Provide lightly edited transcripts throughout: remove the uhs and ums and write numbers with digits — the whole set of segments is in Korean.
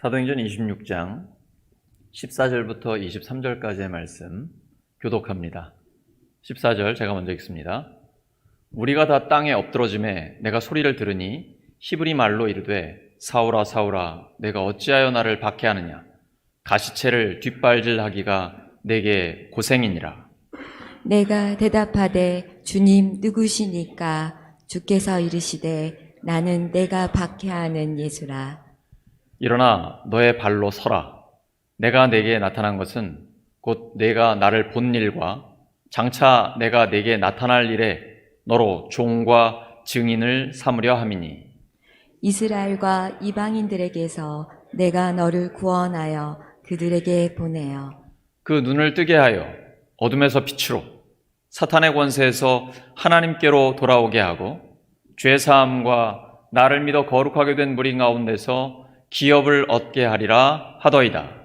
사도행전 26장 14절부터 23절까지의 말씀 교독합니다. 14절 제가 먼저 읽습니다. 우리가 다 땅에 엎드러짐에 내가 소리를 들으니 히브리 말로 이르되 사울아 사울아 내가 어찌하여 나를 박해하느냐 가시체를 뒷발질하기가 내게 고생이니라. 내가 대답하되 주님 누구시니까? 주께서 이르시되 나는 내가 박해하는 예수라. 일어나 너의 발로 서라. 내가 내게 나타난 것은 곧 내가 나를 본 일과 장차 내가 내게 나타날 일에 너로 종과 증인을 삼으려 함이니. 이스라엘과 이방인들에게서 내가 너를 구원하여 그들에게 보내어 그 눈을 뜨게 하여 어둠에서 빛으로 사탄의 권세에서 하나님께로 돌아오게 하고 죄사함과 나를 믿어 거룩하게 된 무리 가운데서 기업을 얻게 하리라 하더이다.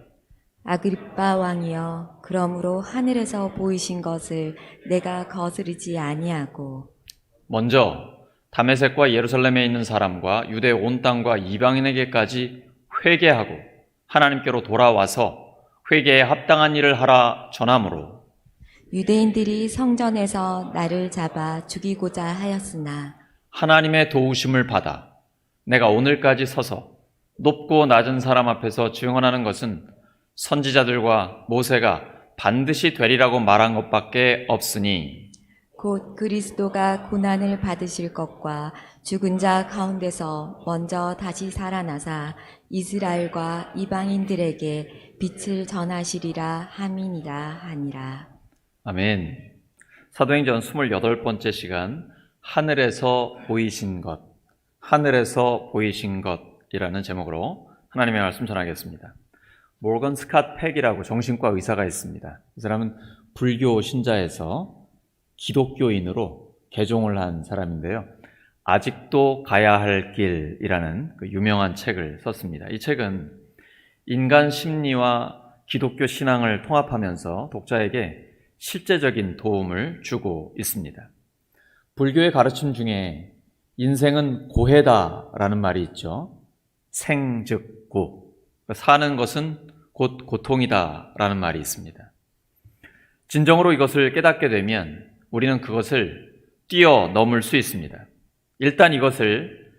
아그리빠 왕이여, 그러므로 하늘에서 보이신 것을 내가 거스르지 아니하고 먼저 다메섹과 예루살렘에 있는 사람과 유대 온 땅과 이방인에게까지 회개하고 하나님께로 돌아와서 회개에 합당한 일을 하라 전하므로 유대인들이 성전에서 나를 잡아 죽이고자 하였으나 하나님의 도우심을 받아 내가 오늘까지 서서 높고 낮은 사람 앞에서 증언하는 것은 선지자들과 모세가 반드시 되리라고 말한 것밖에 없으니 곧 그리스도가 고난을 받으실 것과 죽은 자 가운데서 먼저 다시 살아나사 이스라엘과 이방인들에게 빛을 전하시리라 함이니라 하니라. 아멘. 사도행전 28번째 시간 하늘에서 보이신 것, 하늘에서 보이신 것이라는 제목으로 하나님의 말씀 전하겠습니다. 모건 스캇 팩이라고 정신과 의사가 있습니다. 이 사람은 불교 신자에서 기독교인으로 개종을 한 사람인데요. 아직도 가야 할 길이라는 그 유명한 책을 썼습니다. 이 책은 인간 심리와 기독교 신앙을 통합하면서 독자에게 실제적인 도움을 주고 있습니다. 불교의 가르침 중에 인생은 고해다라는 말이 있죠. 생 즉 고, 사는 것은 곧 고통이다라는 말이 있습니다. 진정으로 이것을 깨닫게 되면 우리는 그것을 뛰어넘을 수 있습니다. 일단 이것을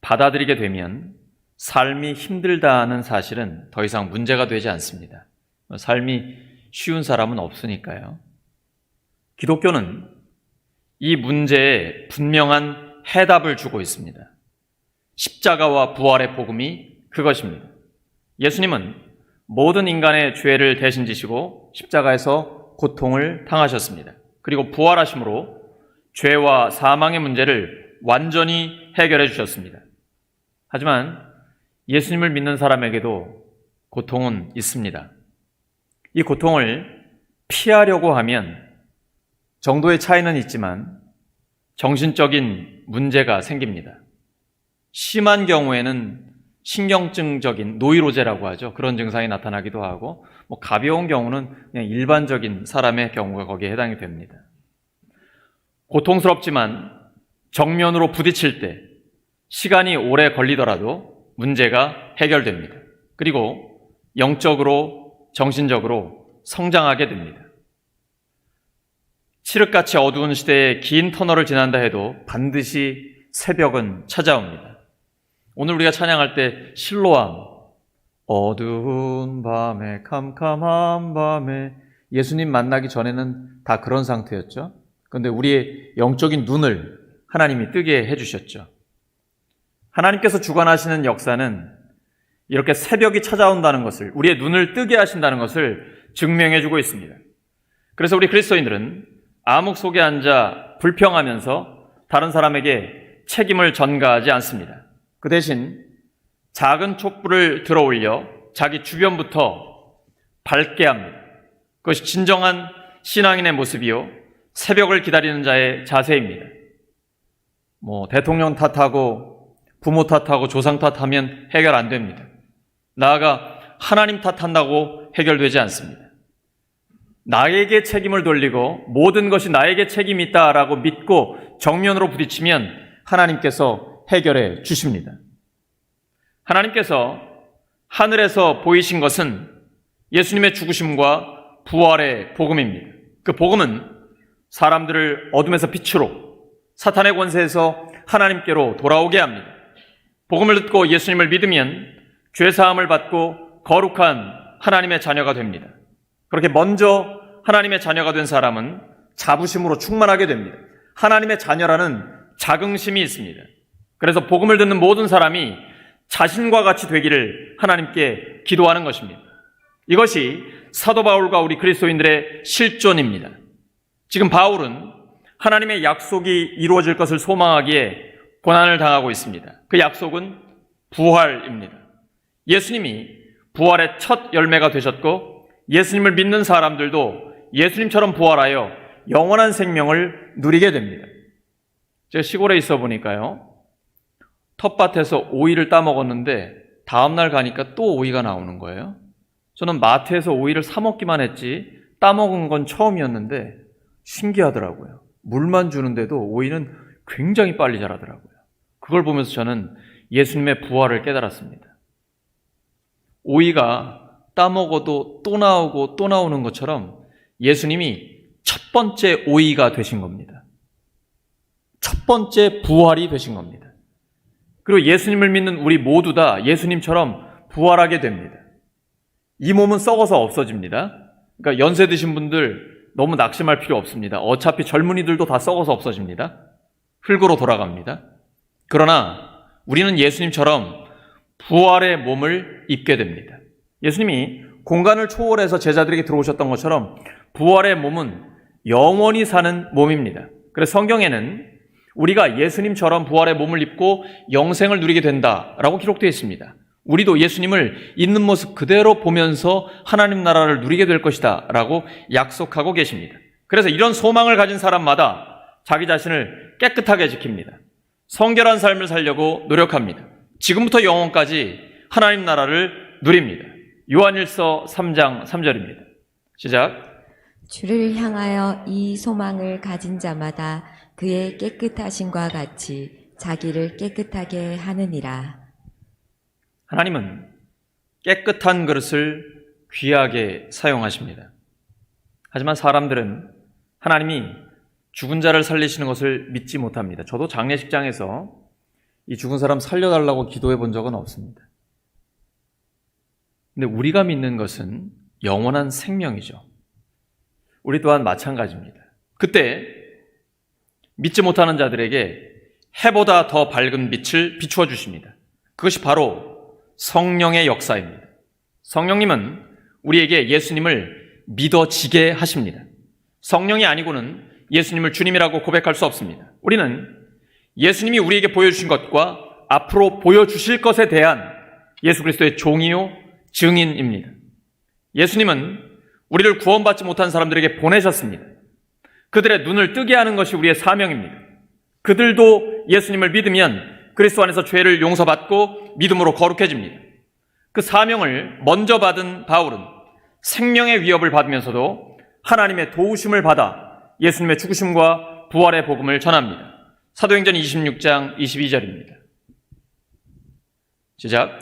받아들이게 되면 삶이 힘들다는 사실은 더 이상 문제가 되지 않습니다. 삶이 쉬운 사람은 없으니까요. 기독교는 이 문제에 분명한 해답을 주고 있습니다. 십자가와 부활의 복음이 그것입니다. 예수님은 모든 인간의 죄를 대신 지시고 십자가에서 고통을 당하셨습니다. 그리고 부활하심으로 죄와 사망의 문제를 완전히 해결해 주셨습니다. 하지만 예수님을 믿는 사람에게도 고통은 있습니다. 이 고통을 피하려고 하면 정도의 차이는 있지만 정신적인 문제가 생깁니다. 심한 경우에는 신경증적인 노이로제라고 하죠. 그런 증상이 나타나기도 하고 가벼운 경우는 그냥 일반적인 사람의 경우가 거기에 해당이 됩니다. 고통스럽지만 정면으로 부딪힐 때 시간이 오래 걸리더라도 문제가 해결됩니다. 그리고 영적으로 정신적으로 성장하게 됩니다. 칠흑같이 어두운 시대에 긴 터널을 지난다 해도 반드시 새벽은 찾아옵니다. 오늘 우리가 찬양할 때 실로암, 어두운 밤에 캄캄한 밤에 예수님 만나기 전에는 다 그런 상태였죠. 그런데 우리의 영적인 눈을 하나님이 뜨게 해주셨죠. 하나님께서 주관하시는 역사는 이렇게 새벽이 찾아온다는 것을, 우리의 눈을 뜨게 하신다는 것을 증명해주고 있습니다. 그래서 우리 그리스도인들은 암흑 속에 앉아 불평하면서 다른 사람에게 책임을 전가하지 않습니다. 그 대신 작은 촛불을 들어올려 자기 주변부터 밝게 합니다. 그것이 진정한 신앙인의 모습이요, 새벽을 기다리는 자의 자세입니다. 대통령 탓하고 부모 탓하고 조상 탓하면 해결 안 됩니다. 나아가 하나님 탓한다고 해결되지 않습니다. 나에게 책임을 돌리고 모든 것이 나에게 책임이 있다라고 믿고 정면으로 부딪히면 하나님께서 해결해 주십니다. 하나님께서 하늘에서 보이신 것은 예수님의 죽으심과 부활의 복음입니다. 그 복음은 사람들을 어둠에서 빛으로, 사탄의 권세에서 하나님께로 돌아오게 합니다. 복음을 듣고 예수님을 믿으면 죄사함을 받고 거룩한 하나님의 자녀가 됩니다. 그렇게 먼저 하나님의 자녀가 된 사람은 자부심으로 충만하게 됩니다. 하나님의 자녀라는 자긍심이 있습니다. 그래서 복음을 듣는 모든 사람이 자신과 같이 되기를 하나님께 기도하는 것입니다. 이것이 사도 바울과 우리 그리스도인들의 실존입니다. 지금 바울은 하나님의 약속이 이루어질 것을 소망하기에 고난을 당하고 있습니다. 그 약속은 부활입니다. 예수님이 부활의 첫 열매가 되셨고 예수님을 믿는 사람들도 예수님처럼 부활하여 영원한 생명을 누리게 됩니다. 제가 시골에 있어 보니까요, 텃밭에서 오이를 따먹었는데 다음날 가니까 또 오이가 나오는 거예요. 저는 마트에서 오이를 사 먹기만 했지 따먹은 건 처음이었는데 신기하더라고요. 물만 주는데도 오이는 굉장히 빨리 자라더라고요. 그걸 보면서 저는 예수님의 부활을 깨달았습니다. 오이가 따먹어도 또 나오고 또 나오는 것처럼 예수님이 첫 번째 오이가 되신 겁니다. 첫 번째 부활이 되신 겁니다. 그리고 예수님을 믿는 우리 모두 다 예수님처럼 부활하게 됩니다. 이 몸은 썩어서 없어집니다. 그러니까 연세 드신 분들 너무 낙심할 필요 없습니다. 어차피 젊은이들도 다 썩어서 없어집니다. 흙으로 돌아갑니다. 그러나 우리는 예수님처럼 부활의 몸을 입게 됩니다. 예수님이 공간을 초월해서 제자들에게 들어오셨던 것처럼 부활의 몸은 영원히 사는 몸입니다. 그래서 성경에는 우리가 예수님처럼 부활의 몸을 입고 영생을 누리게 된다라고 기록되어 있습니다. 우리도 예수님을 있는 모습 그대로 보면서 하나님 나라를 누리게 될 것이다 라고 약속하고 계십니다. 그래서 이런 소망을 가진 사람마다 자기 자신을 깨끗하게 지킵니다. 성결한 삶을 살려고 노력합니다. 지금부터 영원까지 하나님 나라를 누립니다. 요한일서 3장 3절입니다. 시작. 주를 향하여 이 소망을 가진 자마다 그의 깨끗하심과 같이 자기를 깨끗하게 하느니라. 하나님은 깨끗한 그릇을 귀하게 사용하십니다. 하지만 사람들은 하나님이 죽은 자를 살리시는 것을 믿지 못합니다. 저도 장례식장에서 이 죽은 사람 살려달라고 기도해 본 적은 없습니다. 근데 우리가 믿는 것은 영원한 생명이죠. 우리 또한 마찬가지입니다. 그때 믿지 못하는 자들에게 해보다 더 밝은 빛을 비추어 주십니다. 그것이 바로 성령의 역사입니다. 성령님은 우리에게 예수님을 믿어지게 하십니다. 성령이 아니고는 예수님을 주님이라고 고백할 수 없습니다. 우리는 예수님이 우리에게 보여주신 것과 앞으로 보여주실 것에 대한 예수 그리스도의 종이요 증인입니다. 예수님은 우리를 구원받지 못한 사람들에게 보내셨습니다. 그들의 눈을 뜨게 하는 것이 우리의 사명입니다. 그들도 예수님을 믿으면 그리스도 안에서 죄를 용서받고 믿음으로 거룩해집니다. 그 사명을 먼저 받은 바울은 생명의 위협을 받으면서도 하나님의 도우심을 받아 예수님의 죽으심과 부활의 복음을 전합니다. 사도행전 26장 22절입니다. 시작.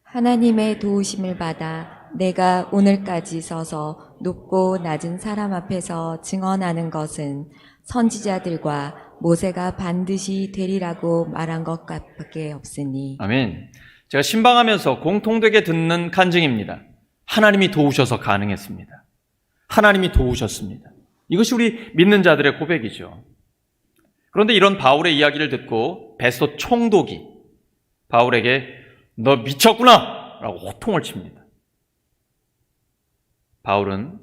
하나님의 도우심을 받아 내가 오늘까지 서서 높고 낮은 사람 앞에서 증언하는 것은 선지자들과 모세가 반드시 되리라고 말한 것밖에 없으니. 아멘. 제가 신방하면서 공통되게 듣는 간증입니다. 하나님이 도우셔서 가능했습니다. 하나님이 도우셨습니다. 이것이 우리 믿는 자들의 고백이죠. 그런데 이런 바울의 이야기를 듣고 베스도 총독이 바울에게 너 미쳤구나! 라고 호통을 칩니다. 바울은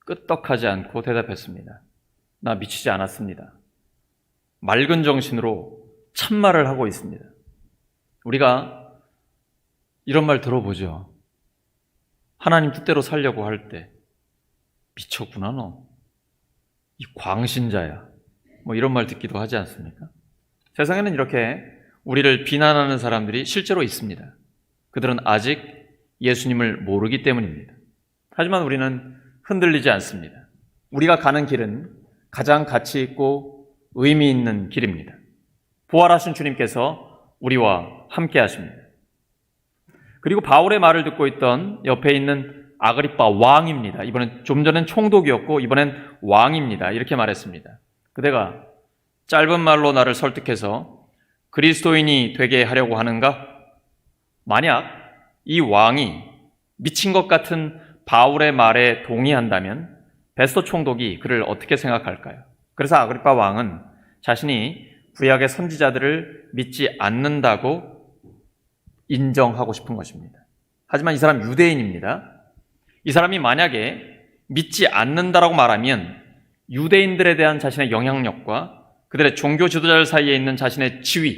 끄떡하지 않고 대답했습니다. 나 미치지 않았습니다. 맑은 정신으로 참말을 하고 있습니다. 우리가 이런 말 들어보죠. 하나님 뜻대로 살려고 할 때 미쳤구나 너. 이 광신자야. 뭐 이런 말 듣기도 하지 않습니까? 세상에는 이렇게 우리를 비난하는 사람들이 실제로 있습니다. 그들은 아직 예수님을 모르기 때문입니다. 하지만 우리는 흔들리지 않습니다. 우리가 가는 길은 가장 가치 있고 의미 있는 길입니다. 부활하신 주님께서 우리와 함께 하십니다. 그리고 바울의 말을 듣고 있던 옆에 있는 아그리빠 왕입니다. 이번엔 좀 전엔 총독이었고 이번엔 왕입니다. 이렇게 말했습니다. 그대가 짧은 말로 나를 설득해서 그리스도인이 되게 하려고 하는가? 만약 이 왕이 미친 것 같은 바울의 말에 동의한다면 베스토 총독이 그를 어떻게 생각할까요? 그래서 아그리빠 왕은 자신이 구약의 선지자들을 믿지 않는다고 인정하고 싶은 것입니다. 하지만 이 사람 유대인입니다. 이 사람이 만약에 믿지 않는다라고 말하면 유대인들에 대한 자신의 영향력과 그들의 종교 지도자들 사이에 있는 자신의 지위,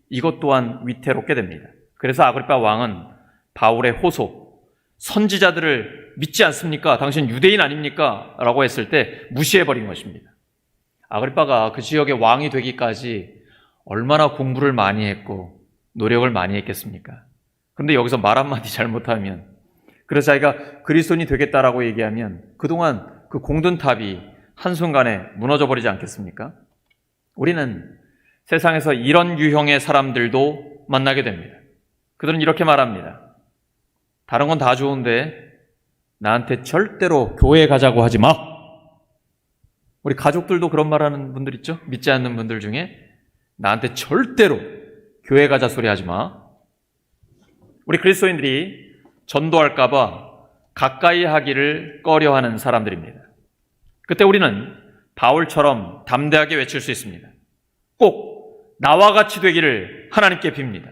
이것 또한 위태롭게 됩니다. 그래서 아그리빠 왕은 바울의 호소, 선지자들을 믿지 않습니까? 당신 유대인 아닙니까? 라고 했을 때 무시해버린 것입니다. 아그리빠가 그 지역의 왕이 되기까지 얼마나 공부를 많이 했고 노력을 많이 했겠습니까? 그런데 여기서 말 한마디 잘못하면, 그래서 자기가 그리스도인이 되겠다라고 얘기하면 그동안 그 공든 탑이 한순간에 무너져 버리지 않겠습니까? 우리는 세상에서 이런 유형의 사람들도 만나게 됩니다. 그들은 이렇게 말합니다. 다른 건 다 좋은데 나한테 절대로 교회 가자고 하지 마. 우리 가족들도 그런 말하는 분들 있죠? 믿지 않는 분들 중에 나한테 절대로 교회 가자 소리 하지 마. 우리 그리스도인들이 전도할까 봐 가까이 하기를 꺼려하는 사람들입니다. 그때 우리는 바울처럼 담대하게 외칠 수 있습니다. 꼭 나와 같이 되기를 하나님께 빕니다.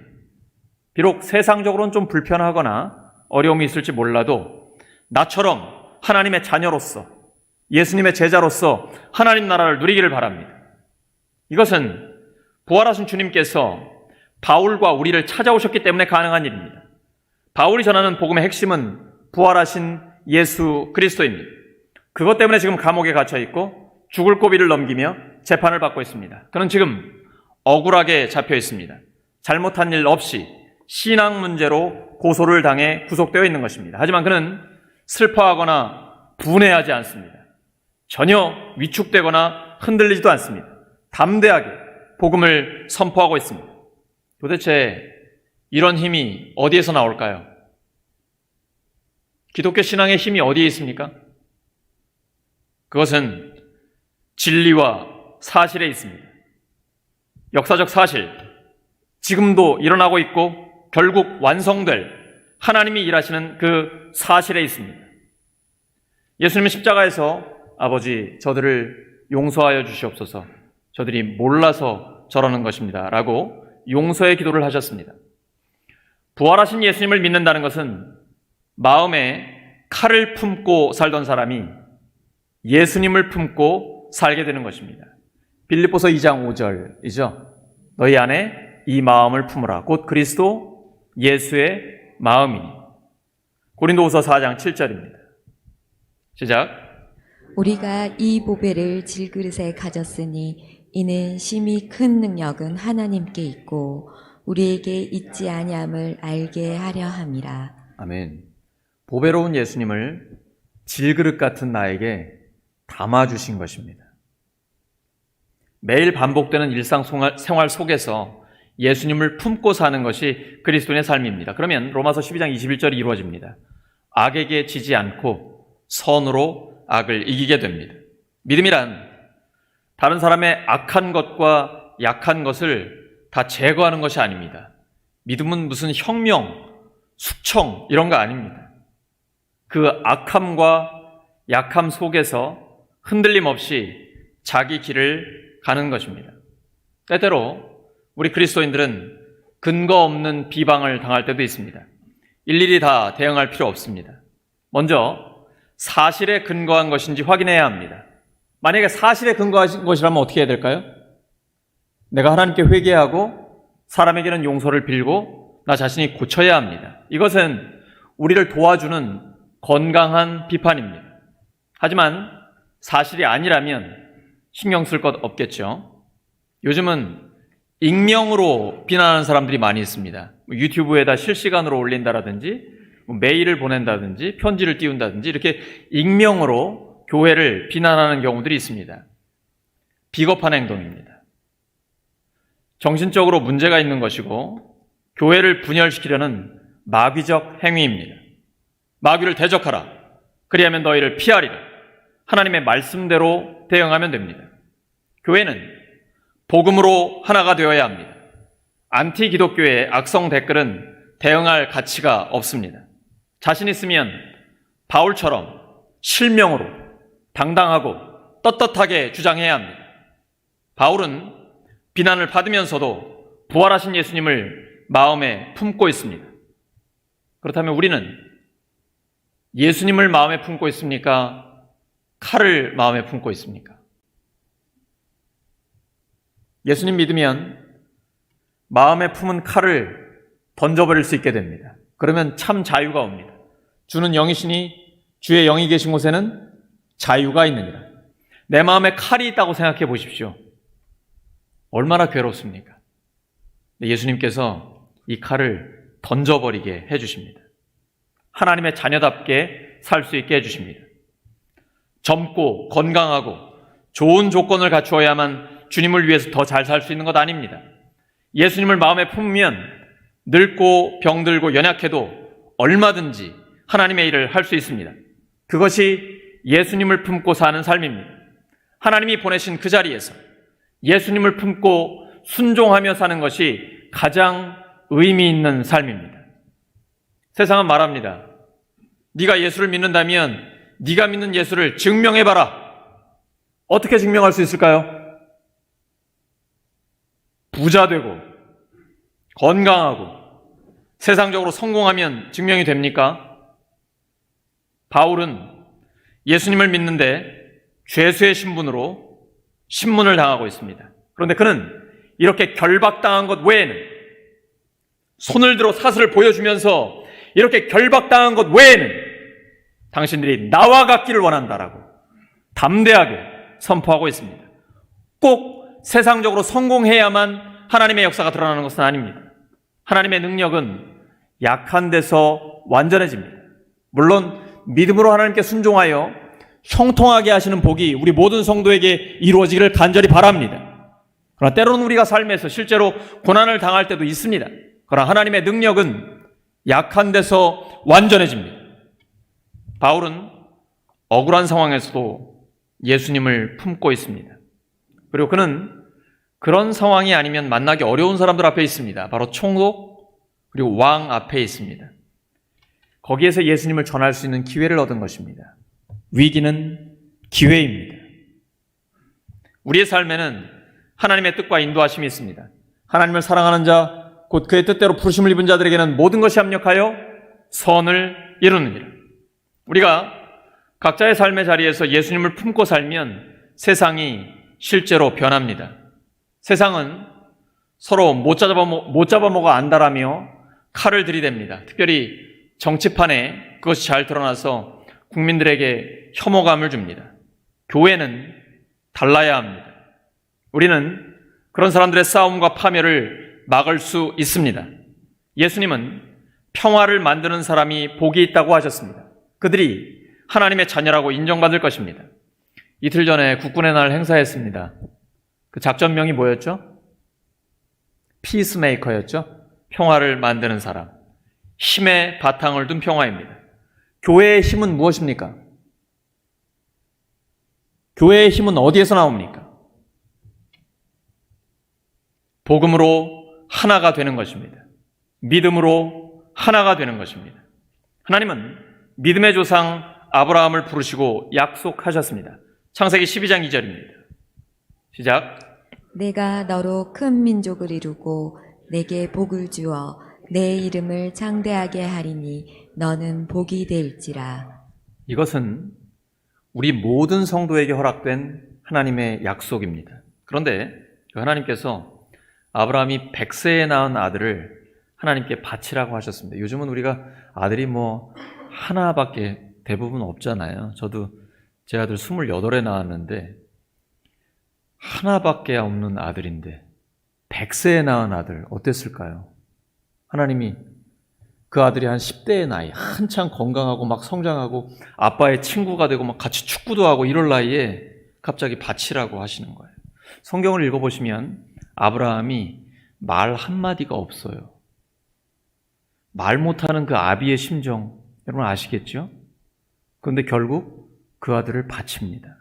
비록 세상적으로는 좀 불편하거나 어려움이 있을지 몰라도 나처럼 하나님의 자녀로서, 예수님의 제자로서 하나님 나라를 누리기를 바랍니다. 이것은 부활하신 주님께서 바울과 우리를 찾아오셨기 때문에 가능한 일입니다. 바울이 전하는 복음의 핵심은 부활하신 예수 그리스도입니다. 그것 때문에 지금 감옥에 갇혀 있고 죽을 고비를 넘기며 재판을 받고 있습니다. 그는 지금 억울하게 잡혀 있습니다. 잘못한 일 없이 신앙 문제로 고소를 당해 구속되어 있는 것입니다. 하지만 그는 슬퍼하거나 분해하지 않습니다. 전혀 위축되거나 흔들리지도 않습니다. 담대하게 복음을 선포하고 있습니다. 도대체 이런 힘이 어디에서 나올까요? 기독교 신앙의 힘이 어디에 있습니까? 그것은 진리와 사실에 있습니다. 역사적 사실, 지금도 일어나고 있고 결국 완성될 하나님이 일하시는 그 사실에 있습니다. 예수님은 십자가에서 아버지 저들을 용서하여 주시옵소서, 저들이 몰라서 저러는 것입니다 라고 용서의 기도를 하셨습니다. 부활하신 예수님을 믿는다는 것은 마음에 칼을 품고 살던 사람이 예수님을 품고 살게 되는 것입니다. 빌립보서 2장 5절이죠. 너희 안에 이 마음을 품으라. 곧 그리스도 예수의 마음이니. 고린도후서 4장 7절입니다. 시작. 우리가 이 보배를 질그릇에 가졌으니 이는 심히 큰 능력은 하나님께 있고 우리에게 있지 아니함을 알게 하려 함이라. 아멘. 보배로운 예수님을 질그릇 같은 나에게 담아주신 것입니다. 매일 반복되는 일상생활 속에서 예수님을 품고 사는 것이 그리스도인의 삶입니다. 그러면 로마서 12장 21절이 이루어집니다. 악에게 지지 않고 선으로 악을 이기게 됩니다. 믿음이란 다른 사람의 악한 것과 약한 것을 다 제거하는 것이 아닙니다. 믿음은 무슨 혁명, 숙청 이런 거 아닙니다. 그 악함과 약함 속에서 흔들림 없이 자기 길을 가는 것입니다. 때때로 우리 그리스도인들은 근거 없는 비방을 당할 때도 있습니다. 일일이 다 대응할 필요 없습니다. 먼저 사실에 근거한 것인지 확인해야 합니다. 만약에 사실에 근거한 것이라면 어떻게 해야 될까요? 내가 하나님께 회개하고 사람에게는 용서를 빌고 나 자신이 고쳐야 합니다. 이것은 우리를 도와주는 건강한 비판입니다. 하지만 사실이 아니라면 신경 쓸 것 없겠죠. 요즘은 익명으로 비난하는 사람들이 많이 있습니다. 유튜브에다 실시간으로 올린다라든지 메일을 보낸다든지 편지를 띄운다든지 이렇게 익명으로 교회를 비난하는 경우들이 있습니다. 비겁한 행동입니다. 정신적으로 문제가 있는 것이고 교회를 분열시키려는 마귀적 행위입니다. 마귀를 대적하라. 그리하면 너희를 피하리라. 하나님의 말씀대로 대응하면 됩니다. 교회는 복음으로 하나가 되어야 합니다. 안티 기독교의 악성 댓글은 대응할 가치가 없습니다. 자신 있으면 바울처럼 실명으로 당당하고 떳떳하게 주장해야 합니다. 바울은 비난을 받으면서도 부활하신 예수님을 마음에 품고 있습니다. 그렇다면 우리는 예수님을 마음에 품고 있습니까? 칼을 마음에 품고 있습니까? 예수님 믿으면 마음에 품은 칼을 던져버릴 수 있게 됩니다. 그러면 참 자유가 옵니다. 주는 영이시니 주의 영이 계신 곳에는 자유가 있느니라. 내 마음에 칼이 있다고 생각해 보십시오. 얼마나 괴롭습니까? 예수님께서 이 칼을 던져버리게 해주십니다. 하나님의 자녀답게 살 수 있게 해주십니다. 젊고 건강하고 좋은 조건을 갖추어야만 주님을 위해서 더 잘 살 수 있는 것 아닙니다. 예수님을 마음에 품으면 늙고 병들고 연약해도 얼마든지 하나님의 일을 할 수 있습니다. 그것이 예수님을 품고 사는 삶입니다. 하나님이 보내신 그 자리에서 예수님을 품고 순종하며 사는 것이 가장 의미 있는 삶입니다. 세상은 말합니다. 네가 예수를 믿는다면 네가 믿는 예수를 증명해봐라. 어떻게 증명할 수 있을까요? 부자 되고 건강하고 세상적으로 성공하면 증명이 됩니까? 바울은 예수님을 믿는데 죄수의 신분으로 신문을 당하고 있습니다. 그런데 그는 이렇게 결박당한 것 외에는, 손을 들어 사슬을 보여주면서 이렇게 결박당한 것 외에는 당신들이 나와 같기를 원한다라고 담대하게 선포하고 있습니다. 꼭 세상적으로 성공해야만 하나님의 역사가 드러나는 것은 아닙니다. 하나님의 능력은 약한 데서 완전해집니다. 물론 믿음으로 하나님께 순종하여 형통하게 하시는 복이 우리 모든 성도에게 이루어지기를 간절히 바랍니다. 그러나 때로는 우리가 삶에서 실제로 고난을 당할 때도 있습니다. 그러나 하나님의 능력은 약한 데서 완전해집니다. 바울은 억울한 상황에서도 예수님을 품고 있습니다. 그리고 그는 그런 상황이 아니면 만나기 어려운 사람들 앞에 있습니다. 바로 총독 그리고 왕 앞에 있습니다. 거기에서 예수님을 전할 수 있는 기회를 얻은 것입니다. 위기는 기회입니다. 우리의 삶에는 하나님의 뜻과 인도하심이 있습니다. 하나님을 사랑하는 자, 곧 그의 뜻대로 부르심을 입은 자들에게는 모든 것이 합력하여 선을 이루느니라. 우리가 각자의 삶의 자리에서 예수님을 품고 살면 세상이 실제로 변합니다. 세상은 서로 못 잡아먹어 안다라며 칼을 들이댑니다. 특별히 정치판에 그것이 잘 드러나서 국민들에게 혐오감을 줍니다. 교회는 달라야 합니다. 우리는 그런 사람들의 싸움과 파멸을 막을 수 있습니다. 예수님은 평화를 만드는 사람이 복이 있다고 하셨습니다. 그들이 하나님의 자녀라고 인정받을 것입니다. 이틀 전에 국군의 날 행사했습니다. 그 작전명이 뭐였죠? 피스메이커였죠? 평화를 만드는 사람. 힘의 바탕을 둔 평화입니다. 교회의 힘은 무엇입니까? 교회의 힘은 어디에서 나옵니까? 복음으로 하나가 되는 것입니다. 믿음으로 하나가 되는 것입니다. 하나님은 믿음의 조상 아브라함을 부르시고 약속하셨습니다. 창세기 12장 2절입니다. 시작. 내가 너로 큰 민족을 이루고 내게 복을 주어 내 이름을 창대하게 하리니 너는 복이 될지라. 이것은 우리 모든 성도에게 허락된 하나님의 약속입니다. 그런데 하나님께서 아브라함이 100세에 낳은 아들을 하나님께 바치라고 하셨습니다. 요즘은 우리가 아들이 하나밖에 대부분 없잖아요. 저도 제 아들 28에 낳았는데 하나밖에 없는 아들인데 100세에 낳은 아들 어땠을까요? 하나님이 그 아들이 한 10대의 나이, 한창 건강하고 막 성장하고 아빠의 친구가 되고 막 같이 축구도 하고 이럴 나이에 갑자기 바치라고 하시는 거예요. 성경을 읽어보시면 아브라함이 말 한마디가 없어요. 말 못하는 그 아비의 심정 여러분 아시겠죠? 그런데 결국 그 아들을 바칩니다.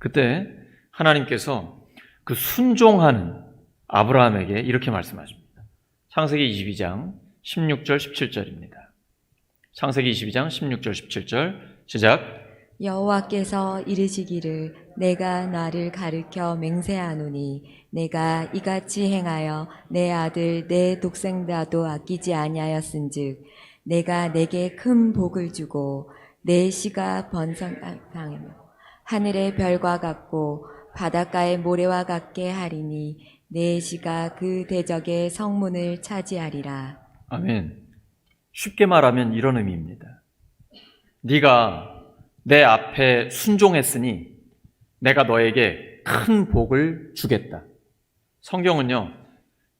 그때 하나님께서 그 순종하는 아브라함에게 이렇게 말씀하십니다. 창세기 22장 16절 17절입니다. 창세기 22장 16절 17절 시작. 여호와께서 이르시기를 내가 너를 가르쳐 맹세하노니 내가 이같이 행하여 내 아들 내 독생자도 아끼지 아니하였은즉 내가 내게 큰 복을 주고 내 씨가 번성하며 하늘의 별과 같고 바닷가의 모래와 같게 하리니 내 씨가 그 대적의 성문을 차지하리라. 아멘. 쉽게 말하면 이런 의미입니다. 네가 내 앞에 순종했으니 내가 너에게 큰 복을 주겠다. 성경은요,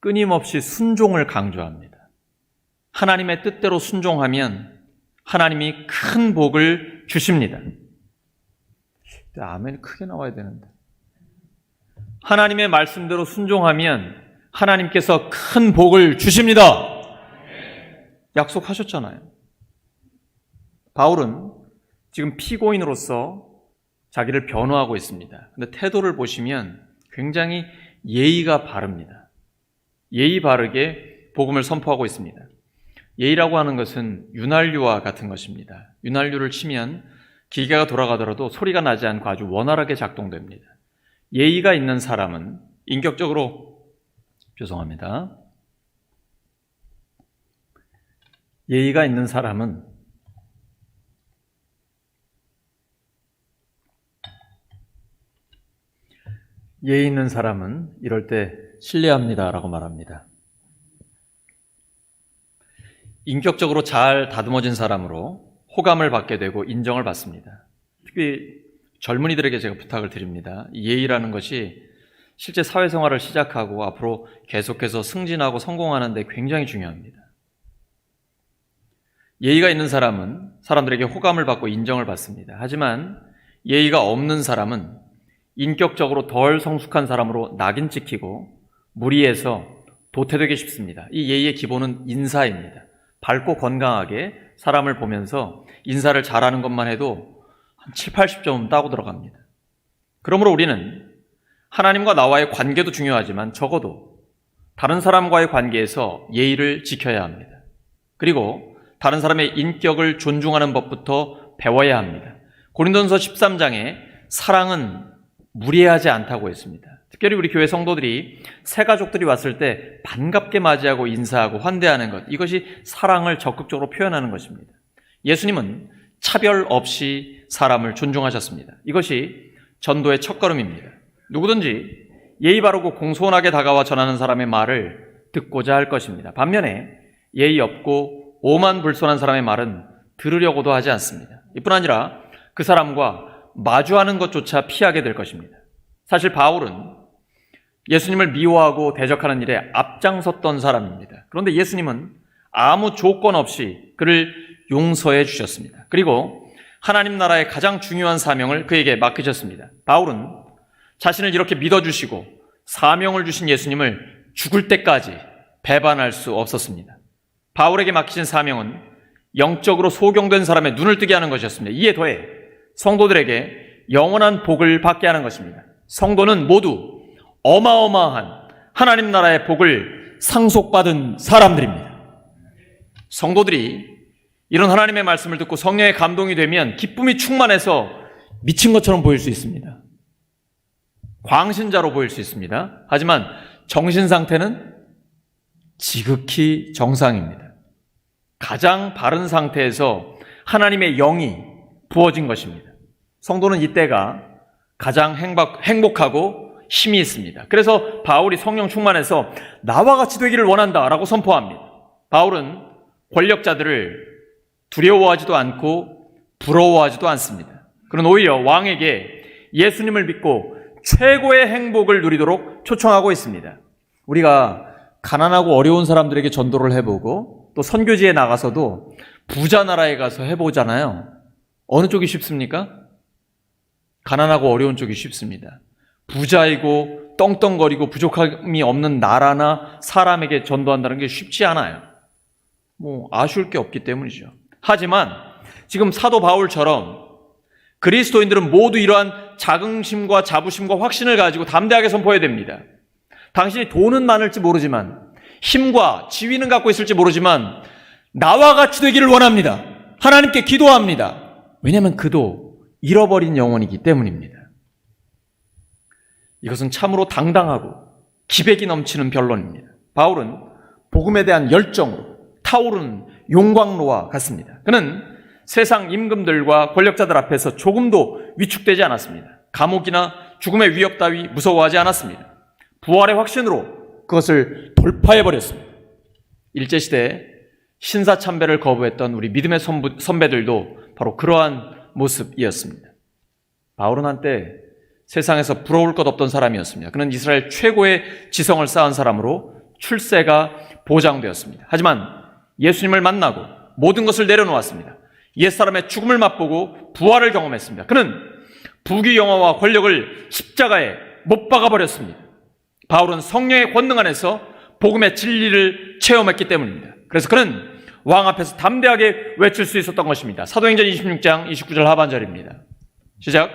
끊임없이 순종을 강조합니다. 하나님의 뜻대로 순종하면 하나님이 큰 복을 주십니다. 아멘 크게 나와야 되는데. 하나님의 말씀대로 순종하면 하나님께서 큰 복을 주십니다. 약속하셨잖아요. 바울은 지금 피고인으로서 자기를 변호하고 있습니다. 근데 태도를 보시면 굉장히 예의가 바릅니다. 예의 바르게 복음을 선포하고 있습니다. 예의라고 하는 것은 윤활유와 같은 것입니다. 윤활유를 치면 기계가 돌아가더라도 소리가 나지 않고 아주 원활하게 작동됩니다. 예의가 있는 사람은 인격적으로 예의가 있는 사람은 예의 있는 사람은 이럴 때 신뢰합니다라고 말합니다. 인격적으로 잘 다듬어진 사람으로 호감을 받게 되고 인정을 받습니다. 특히 젊은이들에게 제가 부탁을 드립니다. 예의라는 것이 실제 사회생활을 시작하고 앞으로 계속해서 승진하고 성공하는 데 굉장히 중요합니다. 예의가 있는 사람은 사람들에게 호감을 받고 인정을 받습니다. 하지만 예의가 없는 사람은 인격적으로 덜 성숙한 사람으로 낙인 찍히고 무리해서 도태되기 쉽습니다. 이 예의의 기본은 인사입니다. 밝고 건강하게 사람을 보면서 인사를 잘하는 것만 해도 한 7, 80점은 따고 들어갑니다. 그러므로 우리는 하나님과 나와의 관계도 중요하지만 적어도 다른 사람과의 관계에서 예의를 지켜야 합니다. 그리고 다른 사람의 인격을 존중하는 법부터 배워야 합니다. 고린도전서 13장에 사랑은 무례하지 않다고 했습니다. 특별히 우리 교회 성도들이 새 가족들이 왔을 때 반갑게 맞이하고 인사하고 환대하는 것, 이것이 사랑을 적극적으로 표현하는 것입니다. 예수님은 차별 없이 사람을 존중하셨습니다. 이것이 전도의 첫걸음입니다. 누구든지 예의 바르고 공손하게 다가와 전하는 사람의 말을 듣고자 할 것입니다. 반면에 예의 없고 오만불손한 사람의 말은 들으려고도 하지 않습니다. 이뿐 아니라 그 사람과 마주하는 것조차 피하게 될 것입니다. 사실 바울은 예수님을 미워하고 대적하는 일에 앞장섰던 사람입니다. 그런데 예수님은 아무 조건 없이 그를 용서해 주셨습니다. 그리고 하나님 나라의 가장 중요한 사명을 그에게 맡기셨습니다. 바울은 자신을 이렇게 믿어주시고 사명을 주신 예수님을 죽을 때까지 배반할 수 없었습니다. 바울에게 맡기신 사명은 영적으로 소경된 사람의 눈을 뜨게 하는 것이었습니다. 이에 더해 성도들에게 영원한 복을 받게 하는 것입니다. 성도는 모두 어마어마한 하나님 나라의 복을 상속받은 사람들입니다. 성도들이 이런 하나님의 말씀을 듣고 성령의 감동이 되면 기쁨이 충만해서 미친 것처럼 보일 수 있습니다. 광신자로 보일 수 있습니다. 하지만 정신 상태는 지극히 정상입니다. 가장 바른 상태에서 하나님의 영이 부어진 것입니다. 성도는 이때가 가장 행복하고 힘이 있습니다. 그래서 바울이 성령 충만해서 나와 같이 되기를 원한다라고 선포합니다. 바울은 권력자들을 두려워하지도 않고 부러워하지도 않습니다. 그는 오히려 왕에게 예수님을 믿고 최고의 행복을 누리도록 초청하고 있습니다. 우리가 가난하고 어려운 사람들에게 전도를 해보고 또 선교지에 나가서도 부자 나라에 가서 해보잖아요. 어느 쪽이 쉽습니까? 가난하고 어려운 쪽이 쉽습니다. 부자이고 떵떵거리고 부족함이 없는 나라나 사람에게 전도한다는 게 쉽지 않아요. 아쉬울 게 없기 때문이죠. 하지만 지금 사도 바울처럼 그리스도인들은 모두 이러한 자긍심과 자부심과 확신을 가지고 담대하게 선포해야 됩니다. 당신이 돈은 많을지 모르지만, 힘과 지위는 갖고 있을지 모르지만 나와 같이 되기를 원합니다. 하나님께 기도합니다. 왜냐하면 그도 잃어버린 영혼이기 때문입니다. 이것은 참으로 당당하고 기백이 넘치는 변론입니다. 바울은 복음에 대한 열정으로 타오르는 용광로와 같습니다. 그는 세상 임금들과 권력자들 앞에서 조금도 위축되지 않았습니다. 감옥이나 죽음의 위협 따위 무서워하지 않았습니다. 부활의 확신으로 그것을 돌파해버렸습니다. 일제시대에 신사참배를 거부했던 우리 믿음의 선배들도 바로 그러한 모습이었습니다. 바울은 한때 세상에서 부러울 것 없던 사람이었습니다. 그는 이스라엘 최고의 지성을 쌓은 사람으로 출세가 보장되었습니다. 하지만 예수님을 만나고 모든 것을 내려놓았습니다. 옛사람의 죽음을 맛보고 부활을 경험했습니다. 그는 부귀영화와 권력을 십자가에 못 박아버렸습니다. 바울은 성령의 권능 안에서 복음의 진리를 체험했기 때문입니다. 그래서 그는 왕 앞에서 담대하게 외칠 수 있었던 것입니다. 사도행전 26장 29절 하반절입니다. 시작.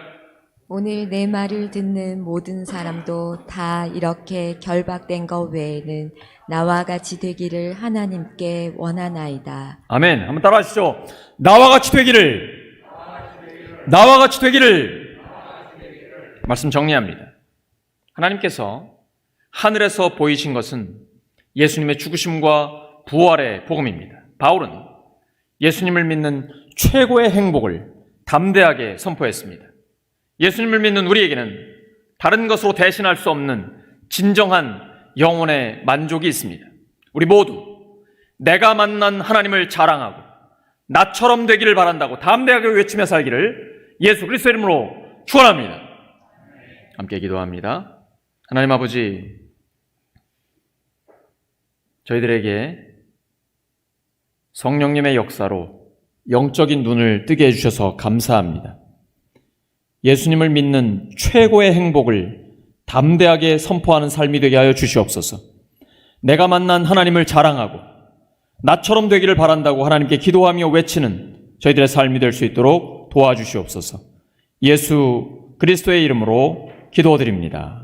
오늘 내 말을 듣는 모든 사람도 다 이렇게 결박된 것 외에는 나와 같이 되기를 하나님께 원하나이다. 아멘. 한번 따라 하시죠. 나와 같이 되기를. 나와 같이 되기를. 말씀 정리합니다. 하나님께서 하늘에서 보이신 것은 예수님의 죽으심과 부활의 복음입니다. 바울은 예수님을 믿는 최고의 행복을 담대하게 선포했습니다. 예수님을 믿는 우리에게는 다른 것으로 대신할 수 없는 진정한 영혼의 만족이 있습니다. 우리 모두 내가 만난 하나님을 자랑하고 나처럼 되기를 바란다고 담대하게 외치며 살기를 예수 그리스도 이름으로 축원합니다. 함께 기도합니다. 하나님 아버지, 저희들에게 성령님의 역사로 영적인 눈을 뜨게 해주셔서 감사합니다. 예수님을 믿는 최고의 행복을 담대하게 선포하는 삶이 되게 하여 주시옵소서. 내가 만난 하나님을 자랑하고 나처럼 되기를 바란다고 하나님께 기도하며 외치는 저희들의 삶이 될 수 있도록 도와주시옵소서. 예수 그리스도의 이름으로 기도드립니다.